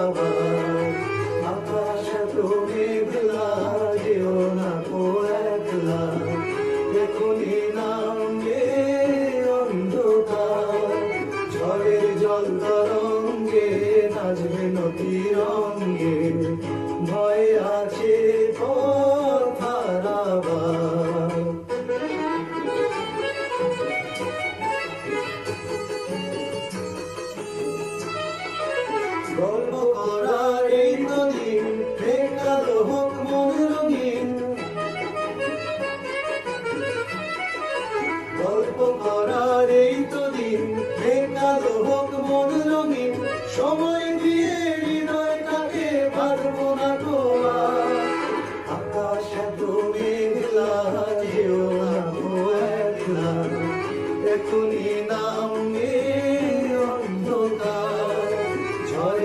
আবার। আকাশ তো মেঘলা, যেও না কো একলা, এখনই নামবে অন্ধকার। ঝড়ের জল তরঙ্গে নাচবে নদী রঙ্গে, ভয় আছে পথ হারাবার। গল্প করার এই তো দিন, কালো হোক মন রঙিন। গল্প করার এই তো দিন, কালো হোক মন রঙিন। সময় দিয়ে